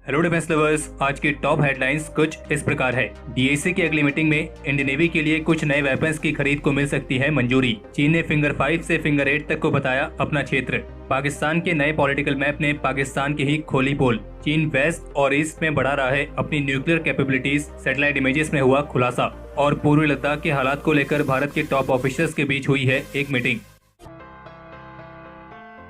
Hello defence lovers, आज की top headlines कुछ इस प्रकार है। डीएसी की अगली मीटिंग में इंडियन नेवी के लिए कुछ नए वेपन्स की खरीद को मिल सकती है मंजूरी। चीन ने फिंगर 5 से फिंगर 8 तक को बताया अपना क्षेत्र। पाकिस्तान के नए पॉलिटिकल मैप ने पाकिस्तान की ही खोली पोल। चीन वेस्ट और ईस्ट में बढ़ा रहा है अपनी न्यूक्लियर कैपेबिलिटीज, सैटेलाइट इमेजेस में हुआ खुलासा। और पूर्वी लद्दाख के हालात को लेकर भारत के टॉप ऑफिसर्स के बीच हुई है एक मीटिंग।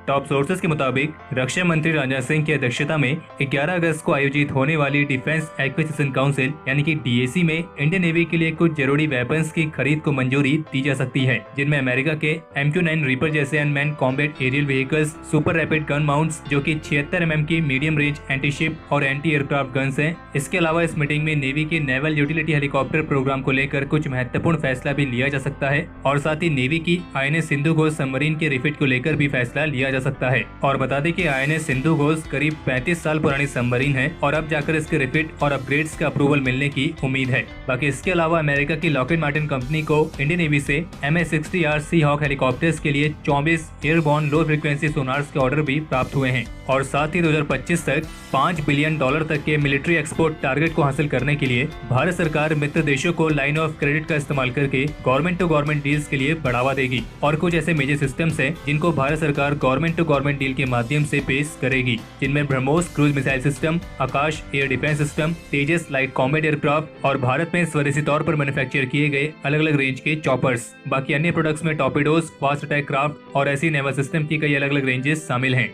टॉप सोर्सेस के मुताबिक रक्षा मंत्री राजनाथ सिंह की अध्यक्षता में 11 अगस्त को आयोजित होने वाली डिफेंस एक्विजिशन काउंसिल यानी कि डीएसी में इंडियन नेवी के लिए कुछ जरूरी वेपन्स की खरीद को मंजूरी दी जा सकती है, जिनमें अमेरिका के MQ-9 रीपर जैसे unmanned combat aerial vehicles, super rapid gun mounts जो कि 76 mm की मीडियम रेंज एंटी शिप और एंटी एयरक्राफ्ट गन्स हैं। इसके अलावा इस मीटिंग में नेवी के नेवल यूटिलिटी हेलीकॉप्टर प्रोग्राम को लेकर कुछ महत्वपूर्ण फैसला भी लिया जा सकता है और साथ ही नेवी की INS सिंधु घोष सबमरीन के रिफिट को लेकर भी फैसला लिया जा सकता है। और बता दें कि INS सिंधु घोष करीब 35 साल पुरानी सबमरीन है और अब जाकर इसके रिफिट और अपग्रेड्स का अप्रूवल मिलने की उम्मीद है। बाकी इसके अलावा अमेरिका की लॉकहीड मार्टिन कंपनी को इंडियन नेवी से MH-60R सीहॉक हेलीकॉप्टर्स के लिए 24 एयरबॉर्न लो फ्रिक्वेंसी सोनार्स के ऑर्डर भी प्राप्त हुए हैं। और साथ ही 2025 तक $5 बिलियन तक के मिलिट्री एक्सपोर्ट टारगेट को हासिल करने के लिए भारत सरकार मित्र देशों को लाइन ऑफ क्रेडिट का इस्तेमाल करके गवर्नमेंट टू गवर्नमेंट डील्स के लिए बढ़ावा देगी। और कुछ ऐसे मेजर सिस्टम्स हैं जिनको भारत सरकार गवर्नमेंट टू गवर्नमेंट डील के माध्यम से पेश करेगी, जिनमें ब्रह्मोस क्रूज मिसाइल सिस्टम, आकाश एयर डिफेंस सिस्टम, तेजस लाइट कॉम्बैट एयरक्राफ्ट और भारत में स्वदेशी तौर पर मैन्युफैक्चर किए गए अलग अलग रेंज के चॉपर्स। बाकी अन्य प्रोडक्ट्स में टॉर्पेडोज, फास्ट अटैक क्राफ्ट और ऐसी नेवल सिस्टम की कई अलग अलग रेंजेस शामिल हैं।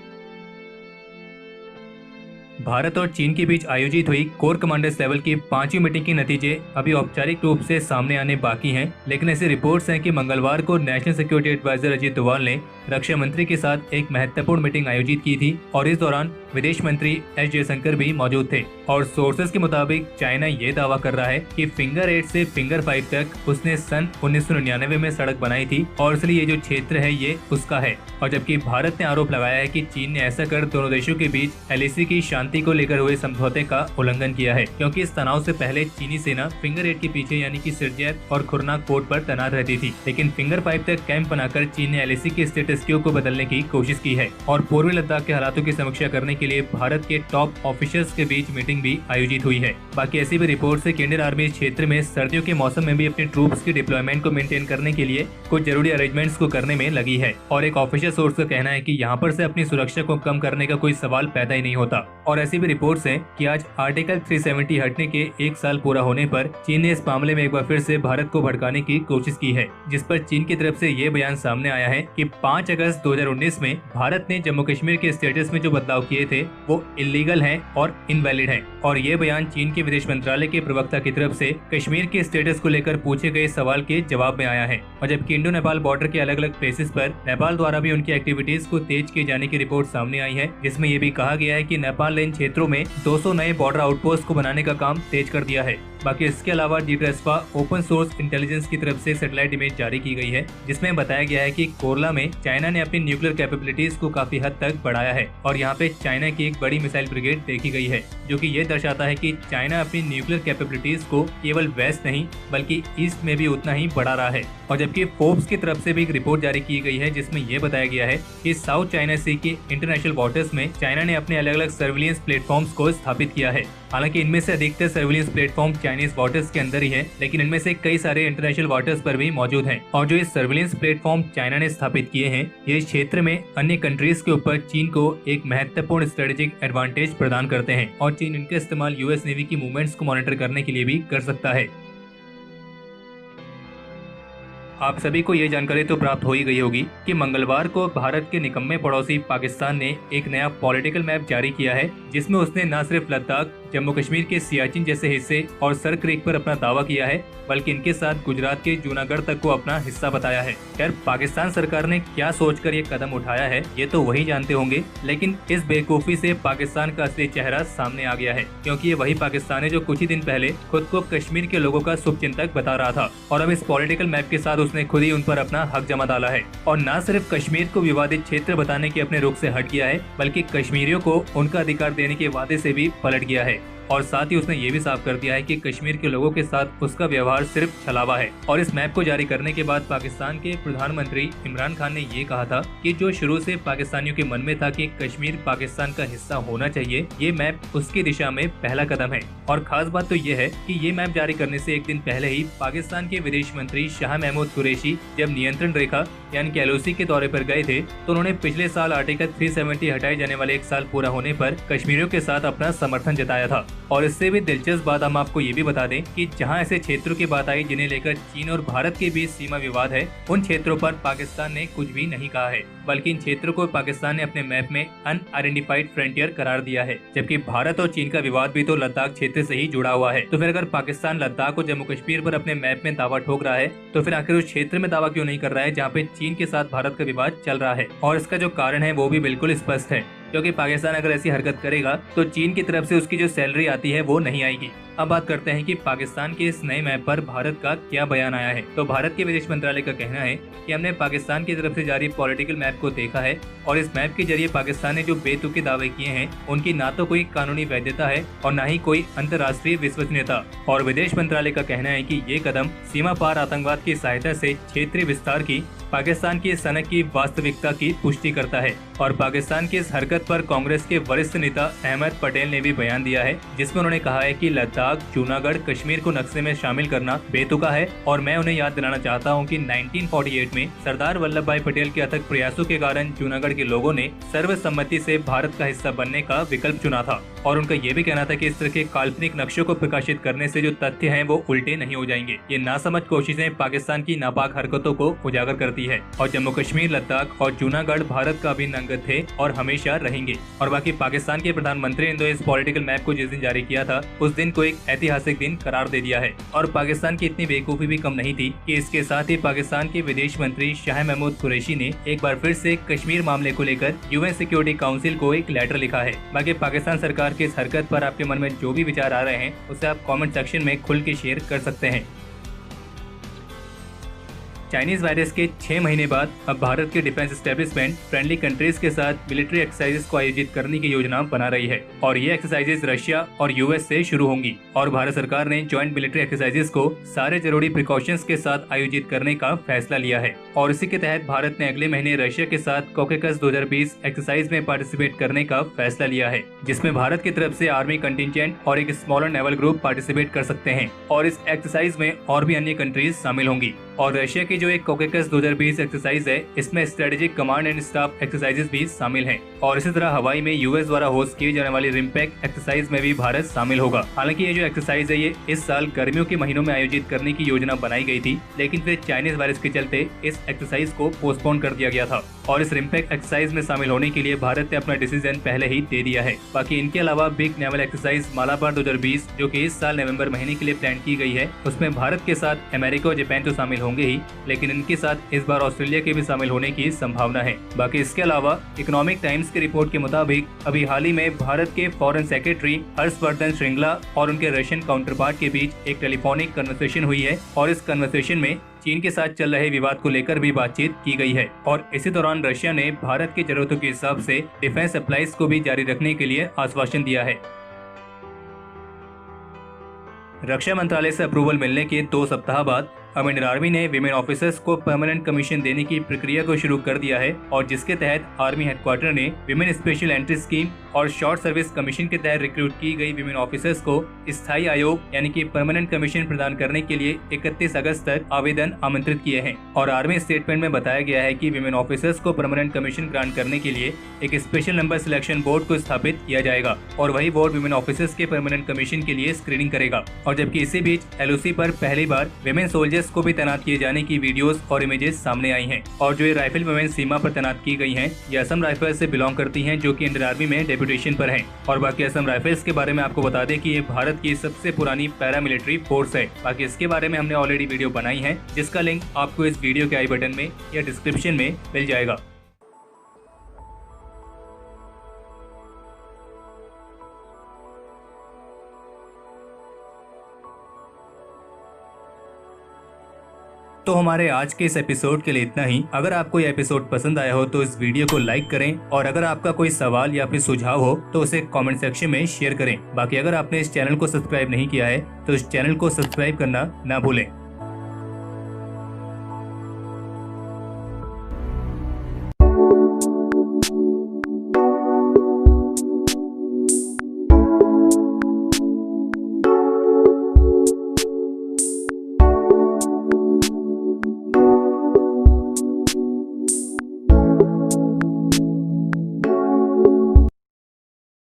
भारत और चीन के बीच आयोजित हुई कोर कमांडर्स लेवल की 5वीं मीटिंग के नतीजे अभी औपचारिक रूप से सामने आने बाकी हैं, लेकिन ऐसी रिपोर्ट्स हैं कि मंगलवार को national security adviser Ajit Doval ने रक्षा मंत्री के साथ एक महत्वपूर्ण मीटिंग आयोजित की थी और इस दौरान विदेश मंत्री S जयशंकर भी मौजूद थे। और सोर्सेस के मुताबिक चाइना ये दावा कर रहा है कि फिंगर 8 से फिंगर 5 तक उसने सन 1999 में सड़क बनाई थी और इसलिए ये जो क्षेत्र है ये उसका है। और जबकि भारत ने आरोप लगाया है कि चीन ने ऐसा कर दोनों देशों के बीच LAC की शांति को लेकर हुए समझौते का उल्लंघन किया है, क्योंकि इस तनाव से पहले चीनी सेना फिंगर 8 के पीछे यानी कि सिरजैप और खुरनाक पोर्ट पर तैनात रहती थी, लेकिन फिंगर 5 तक कैंप बनाकर चीन ने LAC के स्टेटस क्यू को बदलने की कोशिश की है। और पूर्वी लद्दाख के हालातों की समीक्षा करने के लिए भारत के टॉप ऑफिसर्स के बीच मीटिंग भी आयोजित हुई है। बाकी ऐसी भी रिपोर्ट है कि इंडियन आर्मी इस क्षेत्र में सर्दियों के मौसम में भी अपने ट्रूप्स की डिप्लॉयमेंट को मेंटेन करने के लिए कुछ जरूरी अरेंजमेंट्स को करने में लगी है। और एक ऑफिशियल सोर्स का कहना है कि यहाँ पर से अपनी सुरक्षा को कम करने का कोई सवाल पैदा ही नहीं होता। और ऐसी भी रिपोर्ट्स हैं कि आज आर्टिकल 370 हटने के 1 साल पूरा होने पर चीन ने इस मामले में एक बार फिर से भारत को भड़काने की कोशिश की है, जिस पर चीन की तरफ से ये बयान सामने आया है कि 5 अगस्त 2019 में भारत ने जम्मू कश्मीर के स्टेटस में जो बदलाव किए थे वो इलीगल हैं और इनवैलिड हैं। और ये बयान चीन के विदेश मंत्रालय के प्रवक्ता की तरफ से कश्मीर के स्टेटस को लेकर पूछे गए सवाल के जवाब में आया है। और जबकि इंडो नेपाल बॉर्डर के अलग अलग प्लेसेस पर नेपाल द्वारा भी उनकी एक्टिविटीज को तेज किए जाने की रिपोर्ट सामने आई है, जिसमें ये भी कहा गया है कि नेपाल ने इन क्षेत्रों में 200 नए बॉर्डर आउटपोस्ट को बनाने का काम तेज कर दिया है। बाकी इसके अलावा DTRESPA ओपन सोर्स इंटेलिजेंस की तरफ से सैटेलाइट इमेज जारी की गई है, जिसमें बताया गया है कि कोरला में चाइना ने अपनी न्यूक्लियर कैपेबिलिटीज को काफी हद तक बढ़ाया है और यहाँ पे चाइना की एक बड़ी मिसाइल ब्रिगेड देखी गई है, जो कि ये दर्शाता है कि चाइना अपनी न्यूक्लियर कैपेबिलिटीज को केवल वेस्ट नहीं बल्कि ईस्ट में भी उतना ही बढ़ा रहा है। और जबकि फोर्ब्स की तरफ से भी एक रिपोर्ट जारी की गई है, जिसमें यह बताया गया है कि साउथ चाइना सी के इंटरनेशनल वाटर्स में चाइना ने अपने अलग अलग सर्विलियंस प्लेटफॉर्म्स को स्थापित किया है। हालांकि इनमें से अधिकतर सर्विलियंस प्लेटफॉर्म चाइनीज वाटर्स के अंदर ही है, लेकिन इनमें से कई सारे इंटरनेशनल वाटर्स पर भी मौजूद हैं। और जो ये सर्विलियंस प्लेटफॉर्म चाइना ने स्थापित किए हैं, ये इस क्षेत्र में अन्य कंट्रीज के ऊपर चीन को एक महत्वपूर्ण स्ट्रेटेजिक एडवांटेज प्रदान करते हैं और चीन इनका इस्तेमाल US नेवी की मूवमेंट्स को मॉनिटर करने के लिए भी कर सकता है। आप सभी को ये जानकारी तो प्राप्त हो ही गई होगी कि मंगलवार को भारत के निकम्मे पड़ोसी पाकिस्तान ने एक नया पॉलिटिकल मैप जारी किया है, जिसमें उसने न सिर्फ लद्दाख, जम्मू कश्मीर के सियाचिन जैसे हिस्से और सर क्रीक पर अपना दावा किया है, बल्कि इनके साथ गुजरात के जूनागढ़ तक को अपना हिस्सा बताया है। खैर, पाकिस्तान सरकार ने क्या सोचकर ये कदम उठाया है ये तो वही जानते होंगे, लेकिन इस बेवकूफी से पाकिस्तान का असली चेहरा सामने आ गया है, क्योंकि ये वही पाकिस्तान है जो कुछ ही दिन पहले खुद को कश्मीर के लोगों का शुभचिंतक बता रहा था और अब इस पॉलिटिकल मैप के साथ उसने खुद ही उन पर अपना हक जमा डाला है और न सिर्फ कश्मीर को विवादित क्षेत्र बताने के अपने रुख से हट गया है, बल्कि कश्मीरियों को उनका अधिकार देने के वादे से भी पलट गया है। और साथ ही उसने ये भी साफ कर दिया है कि कश्मीर के लोगों के साथ उसका व्यवहार सिर्फ छलावा है। और इस मैप को जारी करने के बाद पाकिस्तान के प्रधानमंत्री इमरान खान ने ये कहा था कि जो शुरू से पाकिस्तानियों के मन में था कि कश्मीर पाकिस्तान का हिस्सा होना चाहिए, ये मैप उसकी दिशा में पहला कदम है। और खास बात तो ये है कि ये मैप जारी करने से एक दिन पहले ही पाकिस्तान के विदेश मंत्री शाह महमूद कुरैशी जब नियंत्रण रेखा यानी कि LOC के दौरे पर गए थे, तो उन्होंने पिछले साल आर्टिकल 370 हटाए जाने वाले एक साल पूरा होने पर कश्मीरियों के साथ अपना समर्थन जताया था। और इससे भी दिलचस्प बात हम आपको ये भी बता दें कि जहां ऐसे क्षेत्रों की बात आई जिन्हें लेकर चीन और भारत के बीच सीमा विवाद है, उन क्षेत्रों पर पाकिस्तान ने कुछ भी नहीं कहा है, बल्कि इन क्षेत्रों को पाकिस्तान ने अपने मैप में अनआइडेंटिफाइड फ्रंटियर करार दिया है। जबकि भारत और चीन का विवाद भी तो लद्दाख क्षेत्र से ही जुड़ा हुआ है। तो फिर अगर पाकिस्तान लद्दाख और जम्मू कश्मीर पर अपने मैप में दावा ठोक रहा है, तो फिर आखिर उस क्षेत्र में दावा क्यों नहीं कर रहा है जहाँ पे चीन के साथ भारत का विवाद चल रहा है। और इसका जो कारण है वो भी बिल्कुल स्पष्ट है, क्योंकि पाकिस्तान अगर ऐसी हरकत करेगा तो चीन की तरफ से उसकी जो सैलरी आती है वो नहीं आएगी। अब बात करते हैं कि पाकिस्तान के इस नए मैप पर भारत का क्या बयान आया है। तो भारत के विदेश मंत्रालय का कहना है कि हमने पाकिस्तान की तरफ से जारी पॉलिटिकल मैप को देखा है और इस मैप के जरिए पाकिस्तान ने जो बेतुके दावे किए हैं उनकी ना तो कोई कानूनी वैधता है और न ही कोई अंतर्राष्ट्रीय विश्वसनीयता। और विदेश मंत्रालय का कहना है कि ये कदम सीमा पार आतंकवाद की सहायता से क्षेत्रीय विस्तार की पाकिस्तान की सनक की वास्तविकता की पुष्टि करता है। और पाकिस्तान की इस हरकत पर कांग्रेस के वरिष्ठ नेता अहमद पटेल ने भी बयान दिया है, जिसमें उन्होंने कहा है कि लद्दाख, जूनागढ़, कश्मीर को नक्शे में शामिल करना बेतुका है। और मैं उन्हें याद दिलाना चाहता हूं कि 1948 में सरदार वल्लभ भाई पटेल के अथक प्रयासों के कारण जूनागढ़ के लोगों ने सर्वसम्मति से भारत का हिस्सा बनने का विकल्प चुना था। और उनका ये भी कहना था कि इस तरह के काल्पनिक नक्शों को प्रकाशित करने से जो तथ्य हैं वो उल्टे नहीं हो जाएंगे। ये नासमझ कोशिशें पाकिस्तान की नापाक हरकतों को उजागर करती है। और जम्मू कश्मीर, लद्दाख और जूनागढ़ भारत का अभिन्न अंग थे और हमेशा रहेंगे। और बाकी पाकिस्तान के प्रधानमंत्री ने तो इस पॉलिटिकल मैप को जिस दिन जारी किया था उस दिन को एक ऐतिहासिक दिन करार दे दिया है। और पाकिस्तान की इतनी बेवकूफी भी कम नहीं थी कि इसके साथ ही पाकिस्तान के विदेश मंत्री शाह महमूद कुरैशी ने एक बार फिर से कश्मीर मामले को लेकर UN सिक्योरिटी काउंसिल को एक लेटर लिखा है। बाकी पाकिस्तान सरकार की इस हरकत पर आपके मन में जो भी विचार आ रहे हैं उसे आप कमेंट सेक्शन में खुल के शेयर कर सकते हैं। चाइनीज वायरस के 6 महीने बाद अब भारत की डिफेंस एस्टेब्लिशमेंट फ्रेंडली कंट्रीज के साथ मिलिट्री एक्सरसाइजेस को आयोजित करने की योजना बना रही है। और ये एक्सरसाइजेस रशिया और US से शुरू होंगी। और भारत सरकार ने ज्वाइंट मिलिट्री एक्सरसाइजेस को सारे जरूरी प्रिकॉशंस के साथ आयोजित करने का फैसला लिया है। और इसी के तहत भारत ने अगले महीने रशिया के साथ कॉकेकस 2020 एक्सरसाइज में पार्टिसिपेट करने का फैसला लिया है, जिसमें भारत की तरफ से आर्मी कंटिजेंट और एक स्मॉलर नेवल ग्रुप पार्टिसिपेट कर सकते हैं। और इस एक्सरसाइज में और भी अन्य कंट्रीज शामिल होंगी। और रशिया की जो एक कॉकेकस 2020 एक्सरसाइज है, इसमें strategic command and staff exercises भी शामिल हैं। और इसी तरह हवाई में US द्वारा होस्ट किए जाने वाली रिम्पैक एक्सरसाइज में भी भारत शामिल होगा। हालांकि ये जो एक्सरसाइज है ये इस साल गर्मियों के महीनों में आयोजित करने की योजना बनाई गई थी, लेकिन फिर चाइनीज वायरस के चलते इस एक्सरसाइज को पोस्टपोन कर दिया गया था। और इस रिम्पैक एक्सरसाइज में शामिल होने के लिए भारत ने अपना डिसीजन पहले ही दे दिया है। बाकी इनके अलावा बिग नेवल एक्सरसाइज मालाबार 2020 जो कि इस साल नवंबर महीने के लिए प्लान की गई है, उसमें भारत के साथ अमेरिका और जापान तो शामिल होंगे ही, लेकिन इनके साथ इस बार ऑस्ट्रेलिया के भी शामिल होने की संभावना है। बाकी इसके अलावा इकोनॉमिक टाइम्स की रिपोर्ट के मुताबिक अभी हाल ही में भारत के फॉरेन सेक्रेटरी हर्षवर्धन श्रृंगला और उनके रशियन काउंटर पार्ट के बीच एक टेलीफोनिक कन्वर्सेशन हुई है। और इस कन्वर्सेशन में चीन के साथ चल रहे विवाद को लेकर भी बातचीत की गई है। और इसी दौरान रशिया ने भारत की जरूरतों के हिसाब से डिफेंस सप्लाईज को भी जारी रखने के लिए आश्वासन दिया है। रक्षा मंत्रालय से अप्रूवल मिलने के 2 सप्ताह बाद अब इंडियन आर्मी ने विमेन ऑफिसर्स को परमानेंट कमीशन देने की प्रक्रिया को शुरू कर दिया है। और जिसके तहत आर्मी हेडक्वार्टर ने विमेन स्पेशल एंट्री स्कीम और शॉर्ट सर्विस कमीशन के तहत रिक्रूट की गई विमेन ऑफिसर्स को स्थायी आयोग यानी कि परमानेंट कमीशन प्रदान करने के लिए 31 अगस्त तक आवेदन आमंत्रित किए हैं। और आर्मी स्टेटमेंट में बताया गया है कि विमेन ऑफिसर्स को परमानेंट कमीशन ग्रांट करने के लिए एक स्पेशल नंबर सिलेक्शन बोर्ड को स्थापित किया जाएगा और वही बोर्ड विमेन ऑफिसर्स के परमानेंट कमीशन के लिए स्क्रीनिंग करेगा। और जबकि इसी बीच LOC पर पहली बार विमेन सोल्जर्स को भी तैनात किए जाने की वीडियोस और इमेजेस सामने आई हैं। और जो ये राइफल वुमेन सीमा पर तैनात की गई हैं, ये असम राइफल से बिलोंग करती हैं, जो कि इंडियन आर्मी में डेप्यूटेशन पर हैं। और बाकी असम राइफल्स के बारे में आपको बता दें कि ये भारत की सबसे पुरानी पैरामिलिट्री फोर्स है। बाकी इसके बारे में हमने ऑलरेडी वीडियो बनाई है, जिसका लिंक आपको इस वीडियो के आई बटन में या डिस्क्रिप्शन में मिल जाएगा। तो हमारे आज के इस एपिसोड के लिए इतना ही। अगर आपको ये एपिसोड पसंद आया हो तो इस वीडियो को लाइक करें और अगर आपका कोई सवाल या फिर सुझाव हो तो उसे कमेंट सेक्शन में शेयर करें। बाकी अगर आपने इस चैनल को सब्सक्राइब नहीं किया है तो इस चैनल को सब्सक्राइब करना ना भूलें।